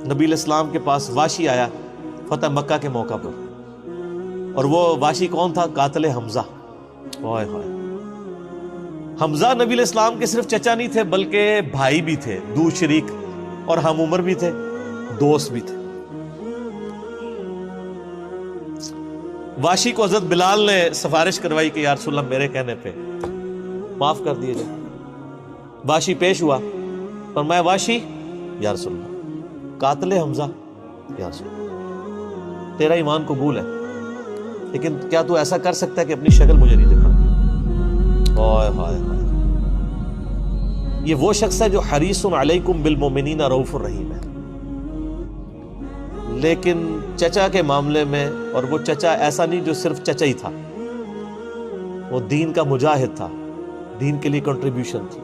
نبی علیہ السلام کے پاس واشی آیا فتح مکہ کے موقع پر، اور وہ واشی کون تھا؟ قاتل حمزہ۔ اوئے ہوئے، حمزہ نبی علیہ السلام کے صرف چچا نہیں تھے بلکہ بھائی بھی تھے، دو شریک اور ہم عمر بھی تھے، دوست بھی تھے۔ واشی کو حضرت بلال نے سفارش کروائی کہ یا رسول اللہ میرے کہنے پہ معاف کر دیے جائے۔ واشی پیش ہوا، فرمایا واشی یا رسول اللہ قاتل حمزہ، یا رسول اللہ تیرا ایمان قبول ہے، لیکن کیا تو ایسا کر سکتا ہے کہ اپنی شکل مجھے نہیں دکھا؟ ہائے ہائے ہائے، یہ وہ شخص ہے جو حریص علیکم بالمؤمنین رؤوف الرحیم ہے، لیکن چچا کے معاملے میں، اور وہ چچا ایسا نہیں جو صرف چچا ہی تھا، وہ دین کا مجاہد تھا، دین کے لیے کنٹریبیوشن تھی۔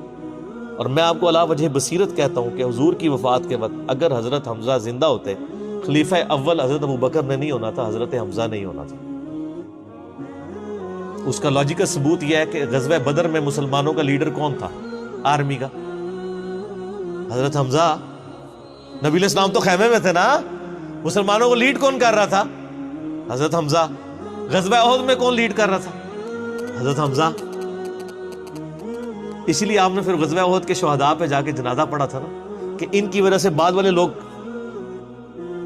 اور میں آپ کو علا وجہ بصیرت کہتا ہوں کہ حضور کی وفات کے وقت اگر حضرت حمزہ زندہ ہوتے، خلیفہ اول حضرت ابوبکر نے نہیں ہونا تھا، حضرت حمزہ نہیں ہونا تھا۔ اس کا لاجیکل ثبوت یہ ہے کہ غزوہ بدر میں مسلمانوں کا لیڈر کون تھا آرمی کا؟ حضرت حمزہ۔ نبی علیہ السلام تو خیمے میں تھے نا، مسلمانوں کو لیڈ کون کر رہا تھا؟ حضرت حمزہ۔ غزوہ احد میں کون لیڈ کر رہا تھا؟ حضرت حمزہ۔ اسی لیے آپ نے پھر غزوہ احد کے شہداء پہ جا کے جنازہ پڑھا تھا نا، کہ ان کی وجہ سے بعد والے لوگ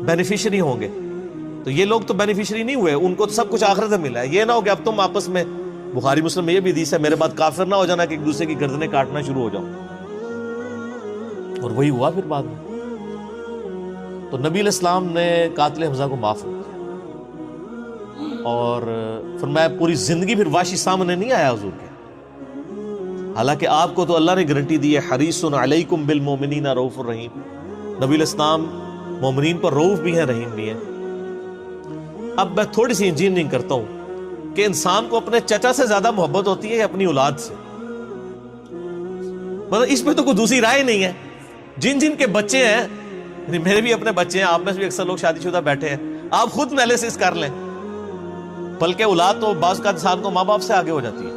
بینیفیشری ہوں گے۔ تو یہ لوگ تو بینیفیشری نہیں ہوئے، ان کو تو سب کچھ آخرت میں ملا ہے۔ یہ نہ ہو کہ اب تم آپس میں، بخاری مسلم میں یہ بھی حدیث ہے، میرے بعد کافر نہ ہو جانا کہ ایک دوسرے کی گردنیں کاٹنا شروع ہو جاؤ۔ اور وہی ہوا پھر بعد میں۔ تو نبی علیہ السلام نے قاتل حمزہ کو معاف کیا، اور فرمایا پوری زندگی پھر واشی سامنے نہیں آیا حضور کے، حالانکہ آپ کو تو اللہ نے گارنٹی دی ہے حریص علیکم بالمؤمنین رؤوف الرحیم۔ نبی علیہ السلام مومنین پر رؤوف بھی ہیں، رحیم بھی ہیں۔ اب میں تھوڑی سی انجینئرنگ کرتا ہوں کہ انسان کو اپنے چچا سے زیادہ محبت ہوتی ہے یا اپنی اولاد سے؟ مطلب اس پہ تو کوئی دوسری رائے نہیں ہے۔ جن جن کے بچے ہیں، یعنی میرے بھی اپنے بچے ہیں، آپ میں سے بھی اکثر لوگ شادی شدہ بیٹھے ہیں، آپ خود انالیسس کر لیں، بلکہ اولاد تو بعض کا انسان کو ماں باپ سے آگے ہو جاتی ہے۔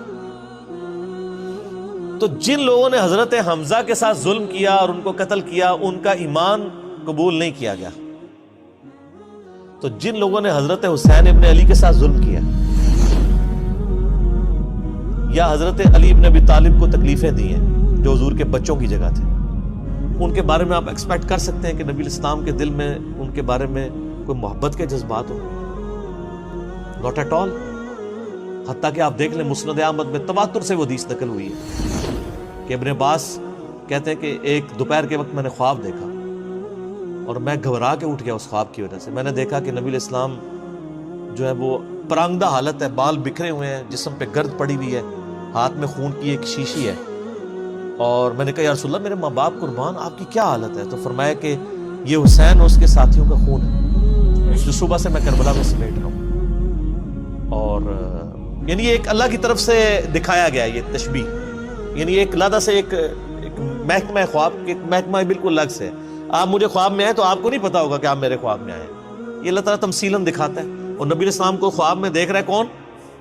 تو جن لوگوں نے حضرت حمزہ کے ساتھ ظلم کیا اور ان کو قتل کیا، ان کا ایمان قبول نہیں کیا گیا۔ تو جن لوگوں نے حضرت حسین ابن علی کے ساتھ ظلم کیا، یا حضرت علی ابن ابی طالب کو تکلیفیں دی ہیں جو حضور کے بچوں کی جگہ تھے، ان کے بارے میں آپ ایکسپیکٹ کر سکتے ہیں کہ نبی علیہ السلام کے دل میں ان کے بارے میں کوئی محبت کے جذبات ہو؟ Not at all. حتیٰ کہ آپ دیکھ لیں مسند احمد میں تواتر سے وہ حدیث نقل ہوئی ہے کہ ابن عباس کہتے ہیں کہ ایک دوپہر کے وقت میں نے خواب دیکھا اور میں گھبرا کے اٹھ گیا اس خواب کی وجہ سے۔ میں نے دیکھا کہ نبی علیہ السلام جو ہے وہ پرانگدہ حالت ہے، بال بکھرے ہوئے ہیں، جسم پہ گرد پڑی ہوئی ہے، ہاتھ میں خون کی ایک شیشی ہے، اور میں نے کہا یا رسول اللہ میرے ماں باپ قربان، آپ کی کیا حالت ہے؟ تو فرمایا کہ یہ حسین اور اس کے ساتھیوں کا خون ہے جو صبح سے میں کربلا میں سمیٹ رہا ہوں۔ اور یعنی ایک اللہ کی طرف سے دکھایا گیا یہ تشبیہ، یعنی ایک لادہ سے ایک محکمہ خواب، ایک محکمہ بالکل الگ سے۔ آپ مجھے خواب میں آئے تو آپ کو نہیں پتا ہوگا کہ آپ میرے خواب میں آئے، یہ اللہ تعالیٰ تمثیلاً دکھاتا ہے۔ اور نبی علیہ السلام کو خواب میں دیکھ رہا ہے کون؟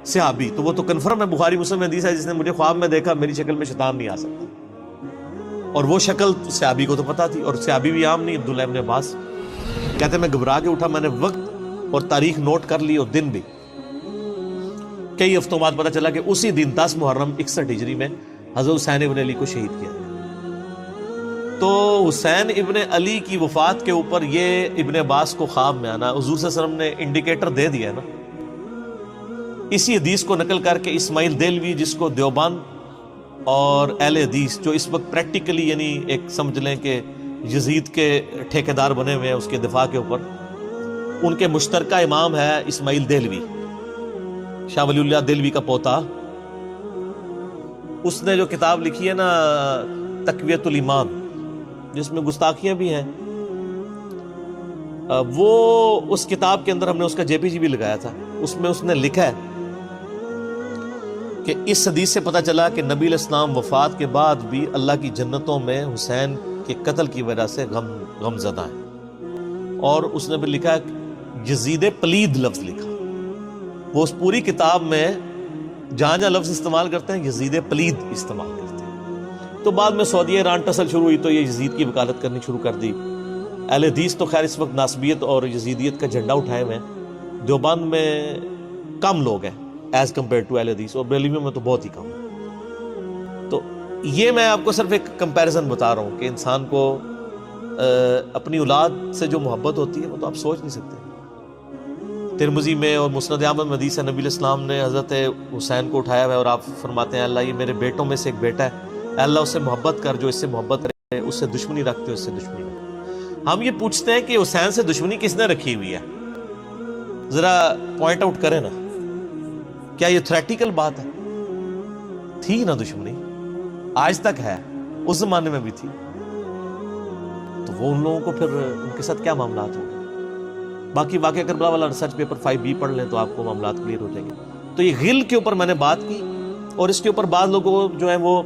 صحابی، تو وہ تو کنفرم ہے، بخاری مسلم میں حدیث ہے جس نے مجھے خواب میں دیکھا میری شکل میں شیطان نہیں آ سکتا، اور وہ شکل صحابی کو تو پتا تھی، اور صحابی بھی عام نہیں، عبداللہ ابن عباس کہتے ہیں میں گھبرا کے اٹھا، میں نے وقت اور تاریخ نوٹ کر لی اور دن بھی۔ کئی ہفتوں بعد پتا چلا کہ اسی دن 10 محرم 61 ہجری میں حضرت حسین ابن علی کو شہید کیا گیا۔ تو حسین ابن علی کی وفات کے اوپر یہ ابن عباس کو خواب میں آنا حضور صلی اللہ علیہ وسلم نے انڈیکیٹر دے دیا نا۔ اسی حدیث کو نقل کر کے اسماعیل دہلوی، جس کو دیوبند اور اہل حدیث جو اس وقت پریکٹیکلی یعنی ایک سمجھ لیں کہ یزید کے ٹھیکیدار بنے ہوئے ہیں اس کے دفاع کے اوپر، ان کے مشترکہ امام ہے اسماعیل دہلوی، شاہ ولی اللہ دہلوی کا پوتا۔ اس نے جو کتاب لکھی ہے نا تقویت الایمان، جس میں گستاخیاں بھی ہیں، وہ اس کتاب کے اندر ہم نے اس کا جے پی جی بھی لگایا تھا، اس میں اس نے لکھا ہے کہ اس حدیث سے پتہ چلا کہ نبی علیہ السلام وفات کے بعد بھی اللہ کی جنتوں میں حسین کے قتل کی وجہ سے غم زدہ ہیں۔ اور اس نے بھی لکھا یزید پلید لفظ لکھا، وہ اس پوری کتاب میں جہاں جہاں لفظ استعمال کرتے ہیں یزید پلید استعمال کرتے ہیں۔ تو بعد میں سعودی ایران ٹسل شروع ہوئی تو یہ یزید کی وکالت کرنی شروع کر دی، اہل حدیث تو خیر اس وقت ناسبیت اور یزیدیت کا جھنڈا اٹھائے ہوئے ہیں، دیوبند میں کم لوگ ہیں ایز کمپیئر ٹو اہل حدیث، اور بریلویوں میں تو بہت ہی کم ہے۔ تو یہ میں آپ کو صرف ایک کمپیریزن بتا رہا ہوں کہ انسان کو اپنی اولاد سے جو محبت ہوتی ہے وہ تو آپ سوچ نہیں سکتے۔ ترمذی میں اور مسند احمد میں حدیث ہے، نبی علیہ السلام نے حضرت حسین کو اٹھایا ہوا ہے اور آپ فرماتے ہیں اللہ یہ میرے بیٹوں میں سے ایک بیٹا ہے، اے اللہ اس سے محبت کر، جو اس سے محبت کرے، اس سے دشمنی رکھتے ہو اس سے دشمنی رکھتے۔ ہم یہ پوچھتے ہیں کہ حسین سے دشمنی کس نے رکھی ہوئی ہے، ذرا پوائنٹ آؤٹ کریں نا، کیا یہ تھریٹیکل بات ہے؟ تھی نا دشمنی، آج تک ہے، اس زمانے میں بھی تھی، تو وہ ان لوگوں کو پھر ان کے ساتھ کیا معاملات ہوں گے؟ باقی واقعہ کربلا والا ریسرچ پیپر 5B پڑھ لیں تو آپ کو معاملات کلیئر ہو جائیں گے۔ تو یہ غل کے اوپر میں نے بات کی، اور اس کے اوپر بعض لوگوں جو ہیں وہ